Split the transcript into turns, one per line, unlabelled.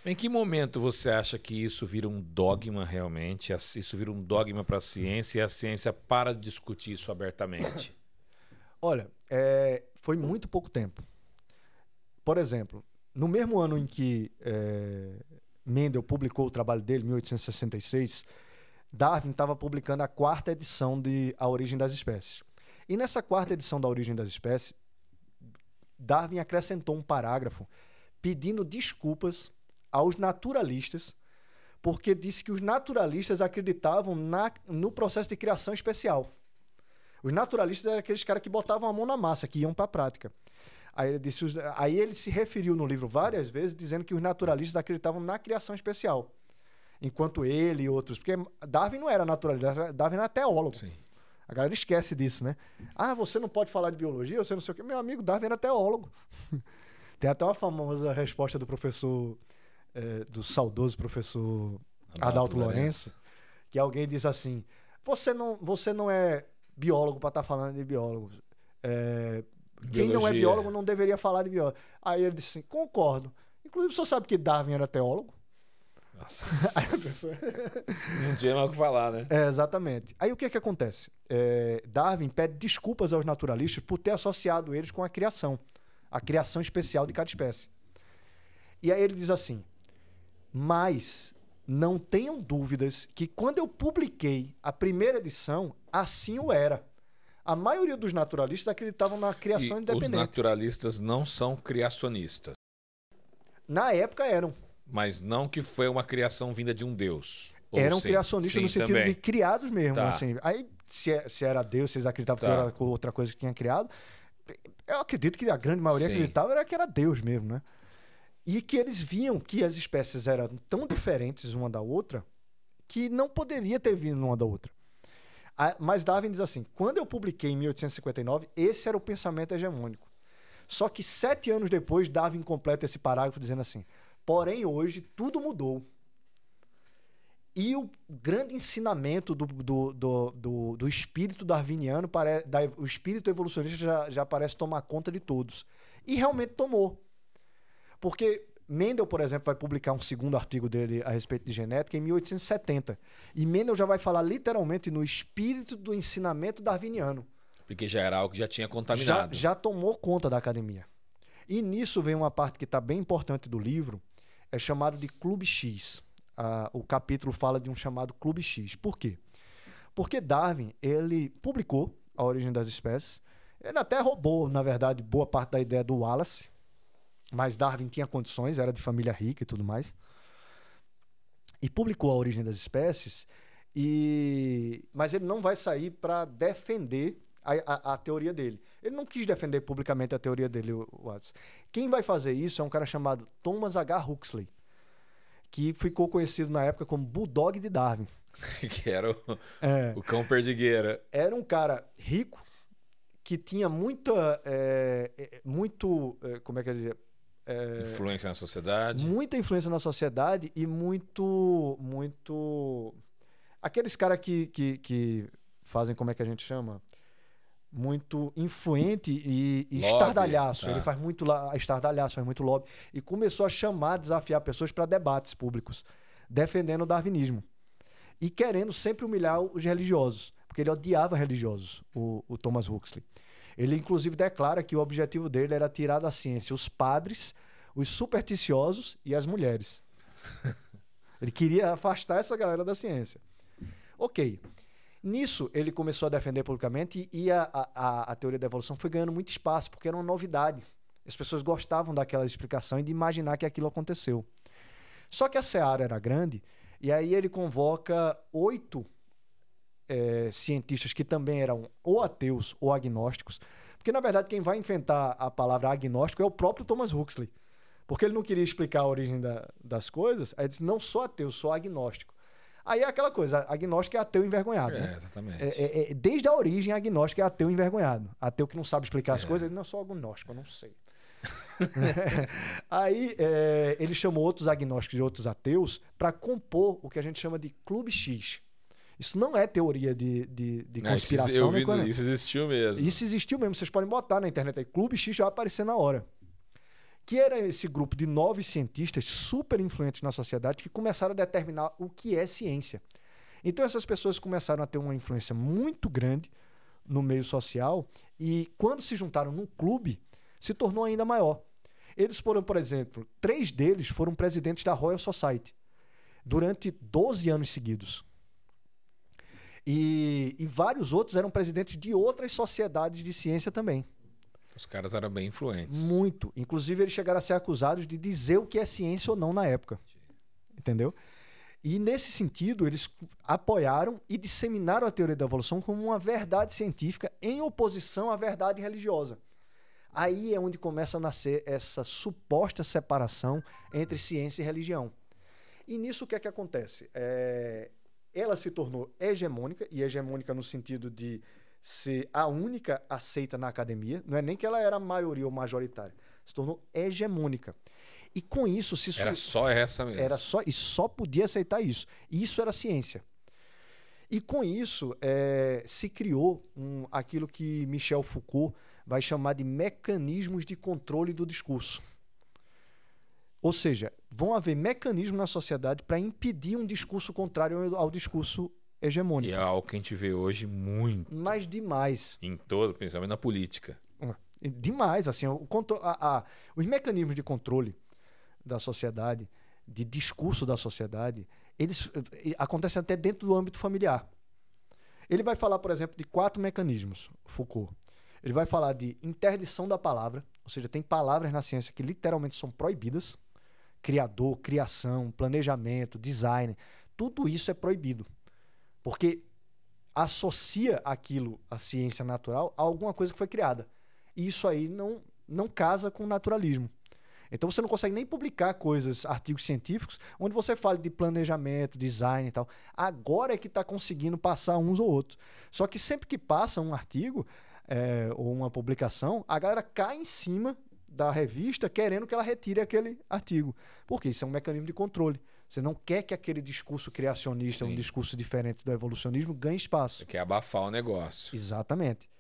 Em que momento você acha que isso vira um dogma realmente? Isso vira um dogma para a ciência e a ciência para de discutir isso abertamente?
Olha, foi muito pouco tempo. Por exemplo, no mesmo ano em que Mendel publicou o trabalho dele, 1866, Darwin estava publicando a quarta edição de A Origem das Espécies. E nessa quarta edição da Origem das Espécies, Darwin acrescentou um parágrafo pedindo desculpas aos naturalistas, porque disse que os naturalistas acreditavam no processo de criação especial. Os naturalistas eram aqueles caras que botavam a mão na massa, que iam para a prática. Aí ele se referiu no livro várias vezes, dizendo que os naturalistas acreditavam na criação especial. Enquanto ele e outros... Porque Darwin não era naturalista, Darwin era teólogo.
Sim.
A galera esquece disso, né? Ah, você não pode falar de biologia, você não sei o quê. Meu amigo, Darwin era teólogo. Tem até uma famosa resposta do professor, do saudoso professor Adalto Lourenço, que alguém diz assim, você não é biólogo para estar falando de biólogos. Quem não é biólogo não deveria falar de biólogo. Aí ele disse assim, concordo. Inclusive, o senhor sabe que Darwin era teólogo?
Nossa.
Aí a pessoa...
Não tinha mais o que falar, né?
Exatamente. Aí o que acontece? Darwin pede desculpas aos naturalistas por ter associado eles com a criação especial de cada espécie. E aí ele diz assim, mas não tenham dúvidas que quando eu publiquei a primeira edição, assim o era. A maioria dos naturalistas acreditavam na criação independente.
Os naturalistas não são criacionistas.
Na época eram.
Mas não que foi uma criação vinda de um deus.
Eram criacionistas no sentido
também.
de criados mesmo.
Tá.
Assim. Aí, se era Deus, se eles acreditavam que era outra coisa que tinha criado, eu acredito que a grande maioria acreditava que era Deus mesmo, né? E que eles viam que as espécies eram tão diferentes uma da outra que não poderia ter vindo uma da outra. Mas Darwin diz assim, quando eu publiquei em 1859, esse era o pensamento hegemônico. Só que 7 anos depois, Darwin completa esse parágrafo dizendo assim, porém hoje tudo mudou. E o grande ensinamento do espírito darwiniano, o espírito evolucionista já parece tomar conta de todos. E realmente tomou. Porque Mendel, por exemplo, vai publicar um segundo artigo dele a respeito de genética em 1870. E Mendel já vai falar literalmente no espírito do ensinamento darwiniano.
Porque já era algo que já tinha contaminado.
Já tomou conta da academia. E nisso vem uma parte que está bem importante do livro, é chamado de Clube X. O capítulo fala de um chamado Clube X. Por quê? Porque Darwin, ele publicou A Origem das Espécies. Ele até roubou, na verdade, boa parte da ideia do Wallace. Mas Darwin tinha condições, era de família rica e tudo mais. E publicou A Origem das Espécies. Mas ele não vai sair para defender a teoria dele. Ele não quis defender publicamente a teoria dele, o Watts. Quem vai fazer isso é um cara chamado Thomas H. Huxley, que ficou conhecido na época como Bulldog de Darwin.
Que era o cão perdigueira.
Era um cara rico, que tinha como é que eu diria?
Influência na sociedade.
Muita influência na sociedade e muito... Aqueles caras que fazem, como é que a gente chama? Muito influente e estardalhaço. Ele faz muito estardalhaço, faz muito lobby. E começou a desafiar pessoas para debates públicos, defendendo o darwinismo. E querendo sempre humilhar os religiosos, porque ele odiava religiosos, o Thomas Huxley. Ele, inclusive, declara que o objetivo dele era tirar da ciência os padres, os supersticiosos e as mulheres. Ele queria afastar essa galera da ciência. Ok. Nisso, ele começou a defender publicamente e a teoria da evolução foi ganhando muito espaço, porque era uma novidade. As pessoas gostavam daquela explicação e de imaginar que aquilo aconteceu. Só que a seara era grande, e aí ele convoca 8 cientistas que também eram ou ateus ou agnósticos, porque, na verdade, quem vai inventar a palavra agnóstico é o próprio Thomas Huxley, porque ele não queria explicar a origem das coisas, aí ele disse, não sou ateu, sou agnóstico. Aí é aquela coisa, agnóstico é ateu envergonhado. Né?
Exatamente.
Desde a origem, agnóstico é ateu envergonhado. Ateu que não sabe explicar as coisas, ele não sou agnóstico, eu não sei. Aí ele chamou outros agnósticos e outros ateus para compor o que a gente chama de Clube X. Isso não é teoria de conspiração.
Isso existiu mesmo.
Isso existiu mesmo. Vocês podem botar na internet aí. Clube X vai aparecer na hora. que era esse grupo de 9 cientistas super influentes na sociedade que começaram a determinar o que é ciência. Então essas pessoas começaram a ter uma influência muito grande no meio social e quando se juntaram num clube, se tornou ainda maior. Eles foram, por exemplo, 3 deles foram presidentes da Royal Society durante 12 anos seguidos. E vários outros eram presidentes de outras sociedades de ciência também.
Os caras eram bem influentes.
Muito. Inclusive, eles chegaram a ser acusados de dizer o que é ciência ou não na época. Entendeu? E, nesse sentido, eles apoiaram e disseminaram a teoria da evolução como uma verdade científica em oposição à verdade religiosa. Aí é onde começa a nascer essa suposta separação entre ciência e religião. E nisso o que é que acontece? Ela se tornou hegemônica, e hegemônica no sentido de ser a única aceita na academia, não é nem que ela era a maioria ou majoritária, se tornou hegemônica. E com isso...
Era só essa mesmo.
Era só, e só podia aceitar isso. E isso era ciência. E com isso se criou aquilo que Michel Foucault vai chamar de mecanismos de controle do discurso. Ou seja, vão haver mecanismos na sociedade para impedir um discurso contrário ao discurso hegemônico.
E é algo que a gente vê hoje muito.
Mas demais.
Em todo, principalmente na política.
Demais. Assim, os mecanismos de controle da sociedade, de discurso da sociedade, eles acontecem até dentro do âmbito familiar. Ele vai falar, por exemplo, de 4 mecanismos, Foucault. Ele vai falar de interdição da palavra, ou seja, tem palavras na ciência que literalmente são proibidas. Criador, criação, planejamento, design, tudo isso é proibido. Porque associa aquilo, a ciência natural, a alguma coisa que foi criada. E isso aí não casa com o naturalismo. Então você não consegue nem publicar artigos científicos, onde você fala de planejamento, design e tal. Agora é que está conseguindo passar uns ou outros. Só que sempre que passa um artigo ou uma publicação, a galera cai em cima da revista querendo que ela retire aquele artigo. Porque isso é um mecanismo de controle. Você não quer que aquele discurso criacionista, um discurso diferente do evolucionismo, ganhe espaço.
Você quer abafar o negócio.
Exatamente.